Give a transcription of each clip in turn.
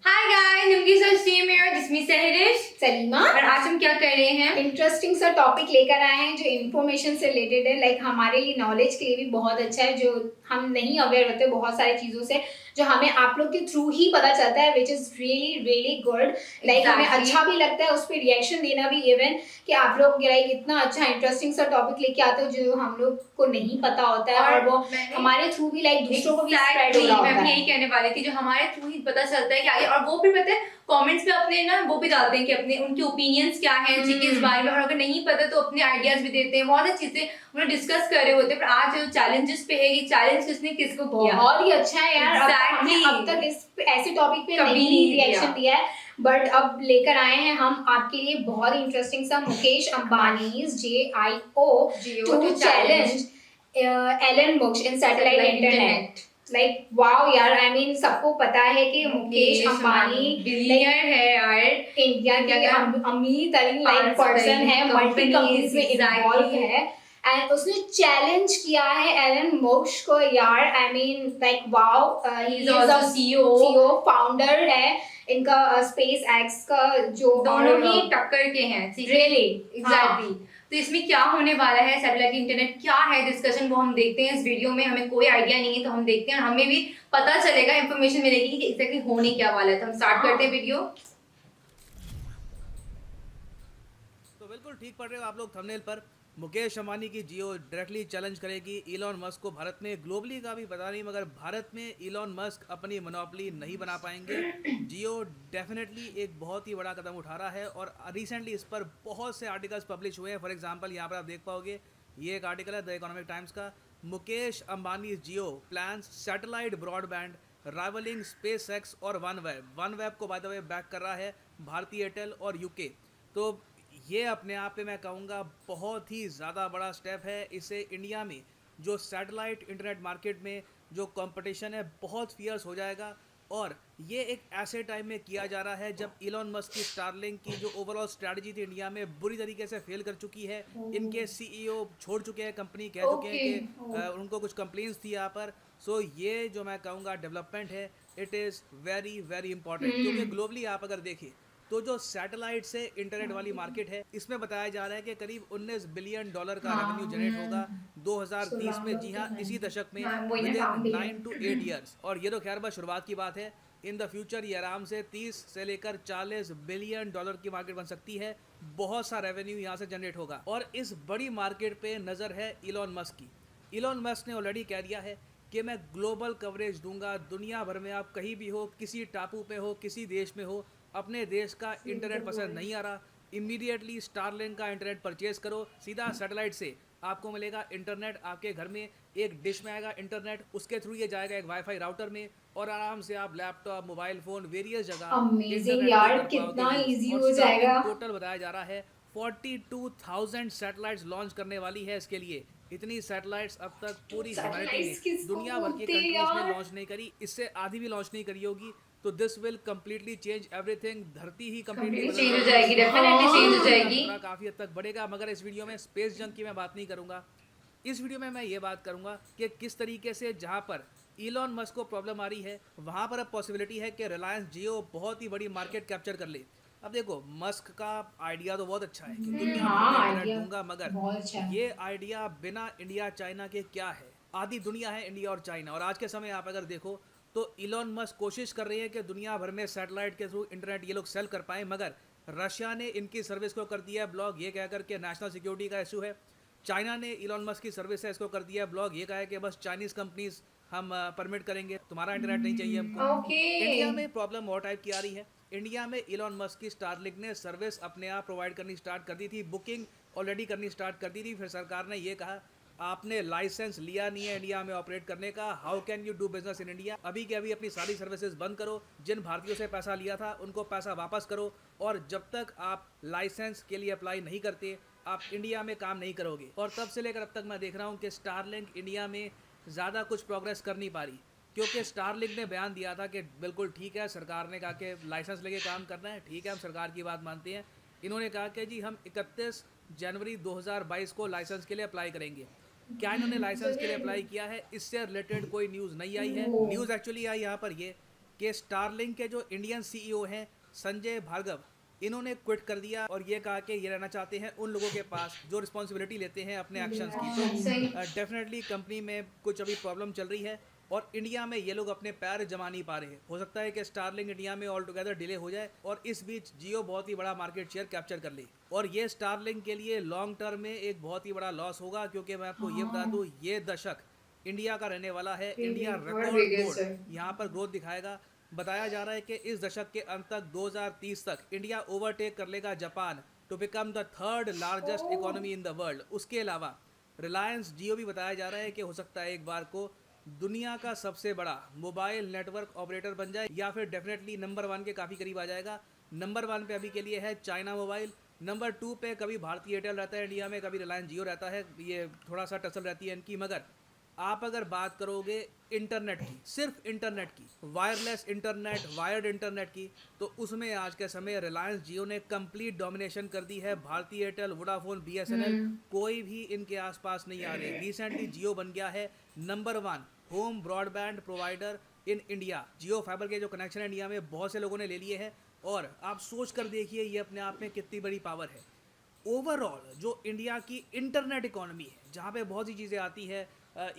हाय guys, नुकी sir same here, जिसमें सहरिश सलीमा। और आज हम क्या कर रहे हैं? इंटरेस्टिंग सा टॉपिक लेकर आए हैं जो इन्फॉर्मेशन से रिलेटेड है। लाइक हमारे लिए नॉलेज के लिए भी बहुत अच्छा है, जो हम नहीं अवेयर होते बहुत सारी चीज़ों से, जो हमें आप लोग के थ्रू ही पता चलता है, which is really really good. Like हमें अच्छा भी लगता है उस पर रिएक्शन देना भी, इवन कि आप लोग लाइक इतना अच्छा इंटरेस्टिंग सा टॉपिक लेके आते हो जो हम लोग को नहीं पता होता है, और वो हमारे थ्रू भी लाइक दूसरों को भी स्प्रेड हो रहा होता है। मैं यही कहने वाली थी, जो हमारे थ्रू ही पता चलता है कि आगे, और वो भी पता है कमेंट्स पे अपने ना वो भी डालते हैं कि अपने उनके ओपिनियंस क्या है चीज़ इस बारे में, और अगर नहीं पता तो अपने आइडियाज भी देते हैं। बहुत अच्छी चीजें उन्हें डिस्कस कर रहे होते हैं। पर आज जो चैलेंजेस पे है, ये चैलेंज किसने किसको किया? बहुत ही अच्छा है यार। Exactly. हमने अब तक इस ऐसे टॉपिक पे कभी नहीं नहीं रिएक्शन दिया है, बट अब लेकर आए हैं हम आपके लिए बहुत ही इंटरेस्टिंग सा Mukesh Ambani JIO to challenge Elon Musk in satellite internet. Like wow यार, आई मीन सबको पता है कि मुकेश अंबानी बिलियनर है यार, इंडिया के अमीर तरीन लाइक पर्सन है, मल्टी कंपनीज में इन्वॉल्व है, एंड उसने चैलेंज किया है एलन मुस्क को यार। I mean like wow, he is a CEO founder है इनका स्पेस एक्स का, जो दोनों ही टक्कर के हैं। Really exactly. तो इसमें क्या होने वाला है, सैटेलाइट इंटरनेट क्या है, डिस्कशन वो हम देखते हैं इस वीडियो में। हमें कोई आइडिया नहीं है तो हम देखते हैं, और हमें भी पता चलेगा, इंफॉर्मेशन मिलेगी कि एग्जैक्टली होने क्या वाला है। तो हम स्टार्ट करते हैं वीडियो। तो बिल्कुल ठीक पढ़ रहे हो आप लोग थंबनेल पर। मुकेश अंबानी की जियो डायरेक्टली चैलेंज करेगी इलॉन मस्क को। भारत में ग्लोबली का भी पता नहीं, मगर भारत में इलॉन मस्क अपनी मोनोपोली नहीं बना पाएंगे। जियो डेफिनेटली एक बहुत ही बड़ा कदम उठा रहा है, और रिसेंटली इस पर बहुत से आर्टिकल्स पब्लिश हुए हैं। फॉर एग्जांपल यहाँ पर आप देख पाओगे, ये एक आर्टिकल है द इकोनॉमिक टाइम्स का। Mukesh Ambani Jio plans satellite broadband rivalling SpaceX और वन वेब को बाय द वे बैक कर रहा है भारतीय एयरटेल और यूके। तो ये अपने आप में मैं कहूँगा बहुत ही ज़्यादा बड़ा स्टेप है। इससे इंडिया में जो सैटेलाइट इंटरनेट मार्केट में जो कंपटीशन है बहुत फियर्स हो जाएगा, और ये एक ऐसे टाइम में किया जा रहा है जब इलॉन मस्क की स्टारलिंक की जो ओवरऑल स्ट्रैटेजी थी इंडिया में बुरी तरीके से फेल कर चुकी है। इनके CEO छोड़ चुके हैं कंपनी, कह चुके हैं कि उनको कुछ कंप्लेंट्स थी यहाँ पर। सो ये जो मैं कहूँगा डेवलपमेंट है, it is very very important, क्योंकि ग्लोबली आप अगर देखें तो जो सैटेलाइट से इंटरनेट वाली मार्केट है, इसमें बताया जा रहा है कि करीब $19 बिलियन का रेवेन्यू जनरेट होगा 2030 में। जी हाँ, इसी दशक में, विद इन 9 to 8 ईयर्स। और ये तो खैर बस शुरुआत की बात है। इन द फ्यूचर ये आराम से 30 से लेकर $40 बिलियन की मार्केट बन सकती है। बहुत सा रेवेन्यू यहाँ से जनरेट होगा, और इस बड़ी मार्केट पे नज़र है इलॉन मस्क की। इलॉन मस्क ने ऑलरेडी कह दिया है कि मैं ग्लोबल कवरेज दूंगा, दुनिया भर में आप कहीं भी हो, किसी टापू पे हो, किसी देश में हो, अपने देश का इंटरनेट पसंद नहीं आ रहा, इमीडिएटली स्टारलिंक का इंटरनेट परचेज करो। सीधा सैटेलाइट से आपको मिलेगा इंटरनेट, आपके घर में एक डिश में आएगा इंटरनेट, उसके थ्रू ये जाएगा एक वाईफाई राउटर में, और आराम से आप लैपटॉप, मोबाइल फोन, वेरियस जगह अमेजिंग यार, कितना इजी हो जाएगा। टोटल बताया जा रहा है 42,000 सैटेलाइट्स लॉन्च करने वाली है इसके लिए। इतनी सैटेलाइट्स अब तक पूरी ह्यूमैनिटी ने दुनिया भर की कंट्रीज में लॉन्च नहीं करी, इससे आधी भी लॉन्च नहीं करी होगी। तो this will completely change everything. धरती ही कम्प्लीटली चेंज हो जाएगी, डेफिनेटली चेंज हो जाएगी। काफ़ी हद तक बढ़ेगा, मगर इस वीडियो में स्पेस जंग की मैं बात नहीं करूँगा। इस वीडियो में मैं ये बात करूँगा कि किस तरीके से जहाँ पर इलॉन मस्क को प्रॉब्लम आ रही है, वहाँ पर अब पॉसिबिलिटी है कि रिलायंस जियो बहुत ही बड़ी मार्केट कैप्चर कर ले। अब देखो, मस्क का आइडिया तो बहुत अच्छा है कि दुनिया में इंटरनेट दूंगा, मगर ये आइडिया बिना इंडिया चाइना के क्या है? आधी दुनिया है इंडिया और चाइना, और आज के समय आप अगर देखो तो इलॉन मस्क कोशिश कर रही है कि दुनिया भर में सैटेलाइट के थ्रू इंटरनेट ये लोग सेल कर पाएँ, मगर रशिया ने इनकी सर्विस को कर दिया है ब्लॉक, ये कहकर के नेशनल सिक्योरिटी का इशू है। चाइना ने इलॉन मस्क की सर्विस है इसको कर दिया है ब्लॉक, ये कहा है कि बस चाइनीज़ कंपनीज हम परमिट करेंगे, तुम्हारा इंटरनेट नहीं चाहिए हमको। इंडिया में प्रॉब्लम और टाइप की आ रही है। इंडिया में इलॉन मस्क की स्टारलिंक ने सर्विस अपने आप प्रोवाइड करनी स्टार्ट कर दी थी, बुकिंग ऑलरेडी करनी स्टार्ट कर दी थी। फिर सरकार ने ये कहा आपने लाइसेंस लिया नहीं है इंडिया में ऑपरेट करने का, how can you do business in India? अभी के अभी अपनी सारी सर्विसेज बंद करो, जिन भारतीयों से पैसा लिया था उनको पैसा वापस करो, और जब तक आप लाइसेंस के लिए अप्लाई नहीं करते आप इंडिया में काम नहीं करोगे। और तब से लेकर अब तक मैं देख रहा हूँ कि स्टारलिंक इंडिया में ज़्यादा कुछ प्रोग्रेस कर नहीं पा रही, क्योंकि स्टारलिंक ने बयान दिया था कि बिल्कुल ठीक है, सरकार ने कहा कि लाइसेंस लेके काम करना है, ठीक है हम सरकार की बात मानते हैं। इन्होंने कहा कि जी हम 31 जनवरी 2022 को लाइसेंस के लिए अप्लाई करेंगे। क्या इन्होंने लाइसेंस के लिए अप्लाई किया है, इससे रिलेटेड कोई न्यूज़ नहीं आई है। न्यूज़ एक्चुअली आई यहाँ पर ये कि स्टारलिंक के जो इंडियन सीईओ हैं संजय भार्गव, इन्होंने क्विट कर दिया और ये कहा कि ये रहना चाहते हैं उन लोगों के पास जो रिस्पॉन्सिबिलिटी लेते हैं अपने एक्शंस की। तो डेफिनेटली कंपनी में कुछ अभी प्रॉब्लम चल रही है और इंडिया में ये लोग अपने पैर जमा नहीं पा रहे। हो सकता है कि स्टारलिंक इंडिया में ऑल टुगेदर डिले हो जाए और इस बीच जियो बहुत ही बड़ा मार्केट शेयर कैप्चर कर ले, और ये स्टारलिंक के लिए लॉन्ग टर्म में एक बहुत ही बड़ा लॉस होगा, क्योंकि मैं आपको ये बता दूं ये दशक इंडिया का रहने वाला है। इंडिया रिकॉर्ड यहाँ पर ग्रोथ दिखाएगा। बताया जा रहा है कि इस दशक के अंत तक 2030 तक इंडिया ओवरटेक कर लेगा Japan to become the third largest economy in the world. उसके अलावा रिलायंस जियो भी बताया जा रहा है कि हो सकता है एक बार को दुनिया का सबसे बड़ा मोबाइल नेटवर्क ऑपरेटर बन जाए, या फिर डेफिनेटली नंबर 1 के काफ़ी करीब आ जाएगा। नंबर 1 पे अभी के लिए है चाइना मोबाइल, नंबर 2 पे कभी भारतीय एयरटेल रहता है इंडिया में, कभी रिलायंस जियो रहता है, ये थोड़ा सा टसल रहती है इनकी। मगर आप अगर बात करोगे इंटरनेट की, सिर्फ इंटरनेट की, वायरलेस इंटरनेट, वायर्ड इंटरनेट की, तो उसमें आज के समय रिलायंस जियो ने कंप्लीट डोमिनेशन कर दी है। भारतीय एयरटेल, वोडाफोन, बीएसएनएल कोई भी इनके आसपास नहीं आ रहे। रिसेंटली जियो बन गया है number 1 home broadband provider in India. Jio fibre के जो कनेक्शन है इंडिया में बहुत से लोगों ने ले लिए हैं, और आप सोच कर देखिए ये अपने आप में कितनी बड़ी पावर है। ओवरऑल जो इंडिया की इंटरनेट इकोनॉमी है, जहाँ पे बहुत सी चीज़ें आती है,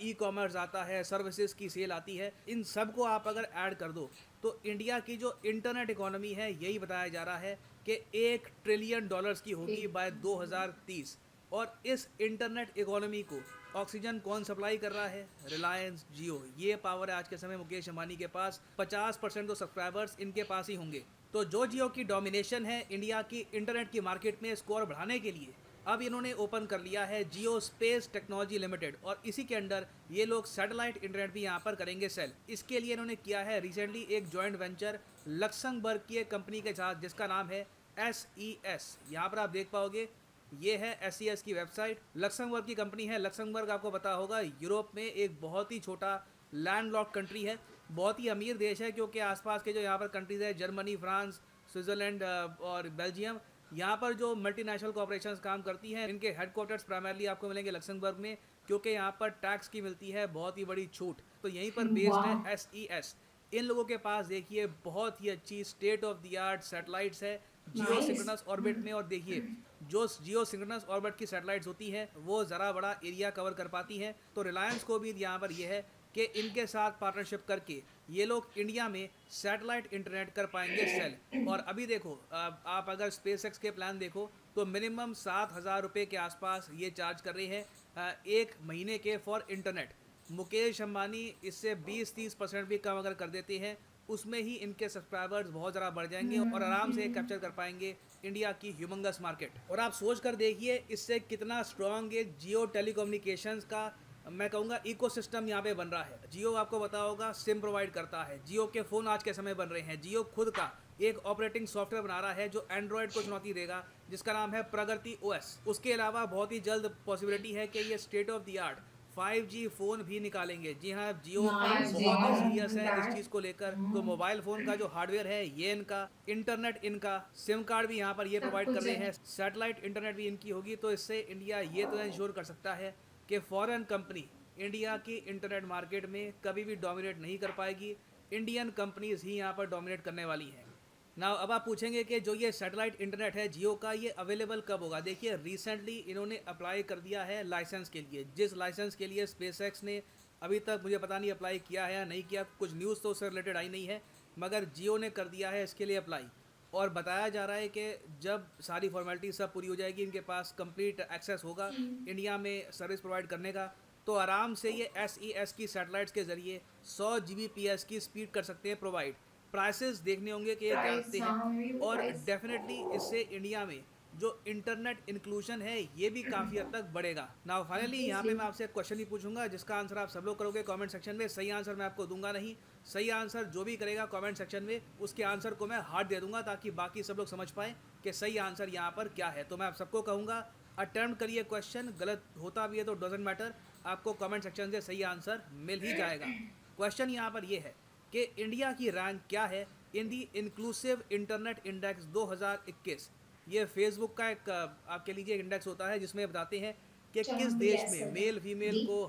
ई कॉमर्स आता है, सर्विसेज की सेल आती है, इन सब को आप अगर ऐड कर दो तो इंडिया की जो इंटरनेट इकोनॉमी है यही बताया जा रहा है कि $1 ट्रिलियन की होगी बाय 2030। और इस इंटरनेट इकोनॉमी को ऑक्सीजन कौन सप्लाई कर रहा है? रिलायंस जियो। ये पावर है आज के समय मुकेश अंबानी के पास। 50% तो सब्सक्राइबर्स इनके पास ही होंगे। तो जो जियो की डोमिनेशन है इंडिया की इंटरनेट की मार्केट में, स्कोर बढ़ाने के लिए अब इन्होंने ओपन कर लिया है जियो स्पेस टेक्नोलॉजी लिमिटेड, और इसी के अंडर ये लोग सैटेलाइट इंटरनेट भी यहाँ पर करेंगे सेल। इसके लिए इन्होंने किया है रिसेंटली एक जॉइंट वेंचर लक्समबर्ग की एक कंपनी के साथ, जिसका नाम है SES। यहाँ पर आप देख पाओगे ये है SES की वेबसाइट। लक्समबर्ग की कंपनी है। लक्समबर्ग आपको पता होगा यूरोप में एक बहुत ही छोटा लैंडलॉक्ड कंट्री है, बहुत ही अमीर देश है, क्योंकि आसपास के जो यहाँ पर कंट्रीज है जर्मनी, फ्रांस, स्विट्ज़रलैंड और बेल्जियम, यहाँ पर जो मल्टीनेशनल कॉर्पोरेशंस काम करती हैं इनके हेडक्वार्टर्स प्राइमरली आपको मिलेंगे लक्समबर्ग में, क्योंकि यहाँ पर टैक्स की मिलती है बहुत ही बड़ी छूट। तो यहीं पर बेस्ड है SES। इन लोगों के पास देखिए बहुत ही अच्छी state of the art satellites है जियो सिंक्रोनस ऑर्बिट में। और देखिए जो जियो सिंक्रोनस ऑर्बिट की सैटेलाइट्स होती हैं वो ज़रा बड़ा एरिया कवर कर पाती हैं। तो रिलायंस को भी यहाँ पर यह है कि इनके साथ पार्टनरशिप करके ये लोग इंडिया में सैटेलाइट इंटरनेट कर पाएंगे सेल। और अभी देखो आप अगर SpaceX के प्लान देखो तो मिनिमम 7,000 रुपये के आसपास ये चार्ज कर रहे हैं एक महीने के फॉर इंटरनेट। मुकेश अंबानी इससे 20-30% भी कम अगर कर देते हैं, उसमें ही इनके सब्सक्राइबर्स बहुत ज़्यादा बढ़ जाएंगे और आराम से कैप्चर कर पाएंगे इंडिया की ह्यूमंगस मार्केट। और आप सोच कर देखिए इससे कितना स्ट्रॉन्ग एक जियो टेलीकम्युनिकेशंस का मैं कहूँगा इकोसिस्टम यहाँ पे बन रहा है। जियो आपको पता होगा सिम प्रोवाइड करता है, जियो के फ़ोन आज के समय बन रहे हैं, जियो खुद का एक ऑपरेटिंग सॉफ्टवेयर बना रहा है जो एंड्रॉयड को चुनौती देगा, जिसका नाम है प्रगति OS। उसके अलावा बहुत ही जल्द पॉसिबिलिटी है कि ये state of the art 5G phone भी निकालेंगे। जी हाँ, जियो बहुत ही सीरियस है इस चीज़ को लेकर। तो मोबाइल फ़ोन का जो हार्डवेयर है ये इनका, इंटरनेट इनका, सिम कार्ड भी यहाँ पर ये प्रोवाइड कर रहे हैं, सैटेलाइट इंटरनेट भी इनकी होगी। तो इससे इंडिया ये तो इंश्योर कर सकता है कि फॉरेन कंपनी इंडिया की इंटरनेट मार्केट में कभी भी डोमिनेट नहीं कर पाएगी। इंडियन कंपनीज ही यहाँ पर डोमिनेट करने वाली हैं। ना अब आप पूछेंगे कि जो ये सैटेलाइट इंटरनेट है जियो का, ये अवेलेबल कब होगा? देखिए रिसेंटली इन्होंने अप्लाई कर दिया है लाइसेंस के लिए। जिस लाइसेंस के लिए SpaceX ने अभी तक मुझे पता नहीं अप्लाई किया है या नहीं किया, कुछ न्यूज़ तो उससे रिलेटेड आई नहीं है, मगर जियो ने कर दिया है इसके लिए अप्लाई। और बताया जा रहा है कि जब सारी फॉर्मेलिटी सब पूरी हो जाएगी, इनके पास कंप्लीट एक्सेस होगा इंडिया में सर्विस प्रोवाइड करने का, तो आराम से ये SES की सैटेलाइट्स के ज़रिए 100 Gbps की स्पीड कर सकते हैं प्रोवाइड। प्राइसेस देखने होंगे कि ये क्या आते हैं, और डेफिनेटली इससे इंडिया में जो इंटरनेट इंक्लूजन है ये भी काफ़ी हद तक बढ़ेगा। नाउ फाइनली यहाँ पे मैं आपसे एक क्वेश्चन ही पूछूंगा जिसका आंसर आप सब लोग करोगे कमेंट सेक्शन में। सही आंसर मैं आपको दूंगा नहीं, सही आंसर जो भी करेगा कमेंट सेक्शन में उसके आंसर को मैं हार्ट दे दूंगा, ताकि बाकी सब लोग समझ पाएँ कि सही आंसर यहाँ पर क्या है। तो मैं आप सबको कहूँगा अटेम्प्ट करिए क्वेश्चन, गलत होता भी है तो डजेंट मैटर, आपको कमेंट सेक्शन से सही आंसर मिल ही जाएगा। क्वेश्चन यहाँ पर ये है कि इंडिया की रैंक क्या है इन दी इंक्लूसिव इंटरनेट इंडेक्स 2021। ये फेसबुक का एक आप कह लीजिए इंडेक्स होता है जिसमें बताते हैं कि चलो, किस हम देश guess में करते मेल हैं। फीमेल जी। को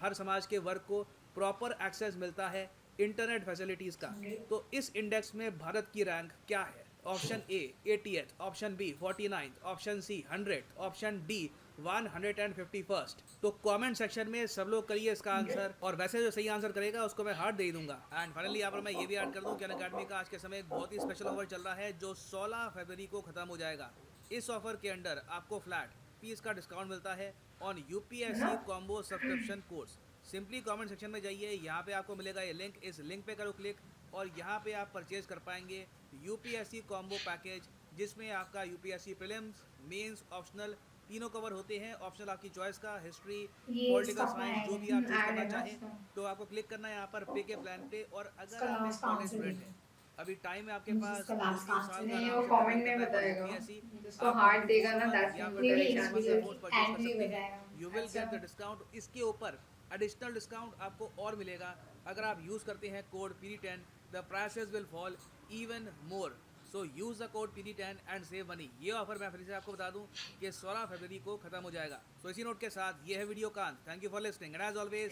हर समाज के वर्ग को प्रॉपर एक्सेस मिलता है इंटरनेट फैसिलिटीज का। तो इस इंडेक्स में भारत की रैंक क्या है? Option A 80th, option B 49th, option C 100th, option D 151st। तो कमेंट सेक्शन में सब लोग करिए इसका आंसर, और वैसे जो सही आंसर करेगा उसको मैं हार्ट दे दूंगा। एंड फाइनली यहाँ पर मैं ये भी ऐड कर दूं कि अनअकैडमी का आज के समय एक बहुत ही स्पेशल ऑफर चल रहा है जो 16 फरवरी को खत्म हो जाएगा। इस ऑफर के अंडर आपको फ्लैट फीस का डिस्काउंट मिलता है on UPSC combo subscription course. Simply comment section में जाइए, यहाँ पे आपको मिलेगा ये लिंक, इस लिंक पे करो क्लिक और यहाँ पे आप परचेज कर पाएंगे यूपीएससी कॉम्बो पैकेज, जिसमें आपका यूपीएससी प्रीलिम्स, मेंस, ऑप्शनल तीनों कवर होते हैं। ऑप्शनल आपकी चॉइस का, हिस्ट्री, ये पॉलिटिकल इसका साइंस, जो भी plan आप चूज add करना है ना चाहें इसका। तो आपको क्लिक करना है यहाँ पर पे के प्लान पे। और अगर इसका आप एक last कॉलेज answer स्टूडेंट देखो। हैं, अभी टाइम है आपके मुझे पास इसका 2-3 last साल answer का नहीं, आराम वो से कमेंट प्रिपेयर में करना है बताएगा। यूपीएससी। जिसको आप हार्ट 24 देगा ना, month that's या when फिर ये भी 36 इस month वीडियो का की कोर्स परचेज एंड कर में सकते हैं। बताएगा। यू विल अच्छा। Get the discount. इसके ऊपर एडिशनल डिस्काउंट आपको और मिलेगा अगर आप यूज करते हैं code PD10। The prices will fall even more, so use the code PD10 and save money. ये ऑफर मैं फिर से आपको बता दूं कि 16 फरवरी को खत्म हो जाएगा। सो इसी नोट के साथ ये है वीडियो का अंत। Thank you for listening and as always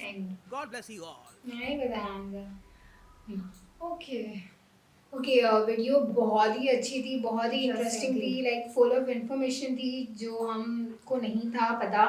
God bless you all. नहीं बताया आंसर। ओके। ओके, वीडियो बहुत ही अच्छी थी, बहुत ही इंटरेस्टिंग Interesting थी, लाइक फुल ऑफ इंफॉर्मेशन थी जो हमको नहीं था पता।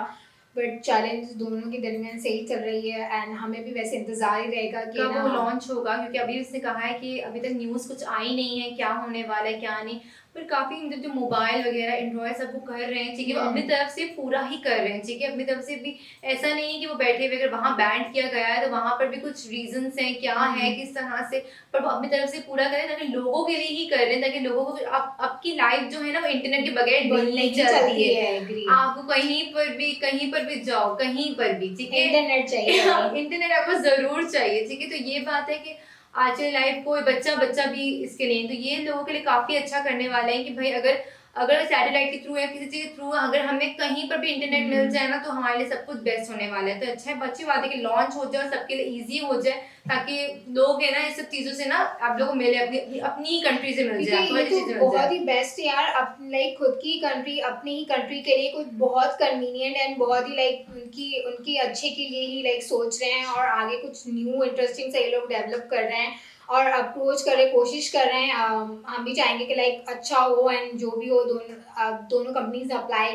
बट चैलेंज दोनों के दरमियान सही चल रही है एंड हमें भी वैसे इंतजार ही रहेगा कि कब ना वो लॉन्च होगा, क्योंकि अभी उसने कहा है कि अभी तक न्यूज़ कुछ आई नहीं है क्या होने वाला है क्या नहीं। पर काफ़ी मतलब जो मोबाइल वगैरह एंड्रॉयड सब वो कर रहे हैं, ठीक है, वो अपनी तरफ से पूरा ही कर रहे हैं, ठीक है, अपनी तरफ से भी। ऐसा नहीं है कि वो बैठे हुए अगर वहाँ बैंड किया गया है तो वहाँ पर भी कुछ रीजंस हैं क्या है किस तरह से, पर वो अपनी तरफ से पूरा करें ताकि लोगों के लिए ही कर रहे हैं, ताकि लोगों को अब की लाइफ जो है ना वो इंटरनेट के बगैर नहीं चलती है। agree। आपको कहीं पर भी जाओ, कहीं पर भी, ठीक है, इंटरनेट चाहिए। इंटरनेट आपको जरूर चाहिए, ठीक है। तो ये बात है कि आजकल लाइफ कोई बच्चा भी इसके नहीं, तो ये लोगों के लिए काफी अच्छा करने वाले हैं कि भाई अगर सैटेलाइट के थ्रू या किसी चीज के थ्रू अगर हमें कहीं पर भी इंटरनेट मिल जाए ना तो हमारे लिए सब कुछ बेस्ट होने वाला है। तो अच्छा है, अच्छी बात है कि लॉन्च हो जाए और सबके लिए इजी हो जाए, ताकि लोग है ना इस सब चीजों से ना आप लोगों को मिले, अपनी कंट्री से मिल जाए, क्योंकि ये तो बहुत ही बेस्ट है यार, लाइक खुद की कंट्री, अपनी ही कंट्री के लिए कुछ बहुत कन्वीनियंट एंड बहुत ही लाइक उनकी अच्छे के लिए ही लाइक सोच रहे हैं और आगे कुछ न्यू इंटरेस्टिंग से ये लोग डेवलप कर रहे हैं और अप्रोच कर रहे, कोशिश कर रहे हैं। हम भी चाहेंगे कि लाइक अच्छा हो एंड जो भी हो दोनों कंपनीज अप्लाई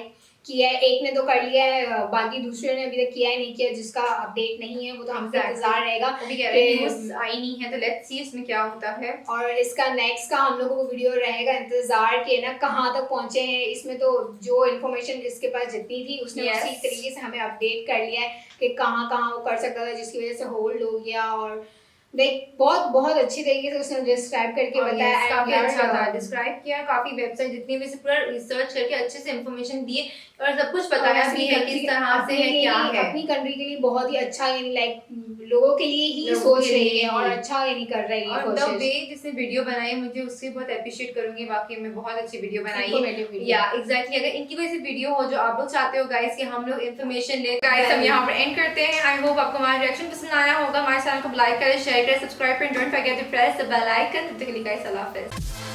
किया है, एक ने तो कर लिया है, बाकी दूसरे ने अभी तक किया ही नहीं किया, जिसका अपडेट नहीं है वो तो हमको इंतजार रहेगा। न्यूज़ आई नहीं है तो लेट्स सी इसमें क्या होता है। और इसका नेक्स्ट का हम लोगों को वीडियो रहेगा इंतजार के ना कहाँ तक पहुंचे हैं। इसमें तो जो इन्फॉर्मेशन इसके पास जितनी थी उसने Yes. उसी तरीके से हमें अपडेट कर लिया है कि कहाँ कहाँ वो कर सकता था, जिसकी वजह से होल्ड हो गया। और देख बहुत अच्छी तरीके से उसने डिस्क्राइब करके बताया। yes, काफी अच्छा था, डिस्क्राइब किया, काफी वेबसाइट जितनी भी से पूरा रिसर्च करके अच्छे से इंफॉर्मेशन दिए और सब कुछ बताया भी है किस तरह से है क्या है। अपनी कंट्री के लिए बहुत ही अच्छा, यानी लाइक लोगों के लिए ही लोगों सोच के रही लिए है और ही। अच्छा यानी कर रही है और द कोशिश। वे जिसने वीडियो बनाई मुझे उससे बहुत अप्रिशिएट करूंगी, वाकई में बहुत अच्छी वीडियो बनाई Informative है। video। या एग्जैक्टली, अगर इनकी कोई ऐसी वीडियो हो जो आप लोग चाहते हो गाइस कि हम लोग इन्फॉर्मेशन ले, गाइस हम यहाँ पर एंड करते हैं। आई होप आपको हमारा रिएक्शन पसंद आया होगा। हमारे चैनल को लाइक करें, शेयर करें, सब्सक्राइब करें, don't forget to press the bell icon. तब तक के लिए गाइस अल्लाह हाफिज़।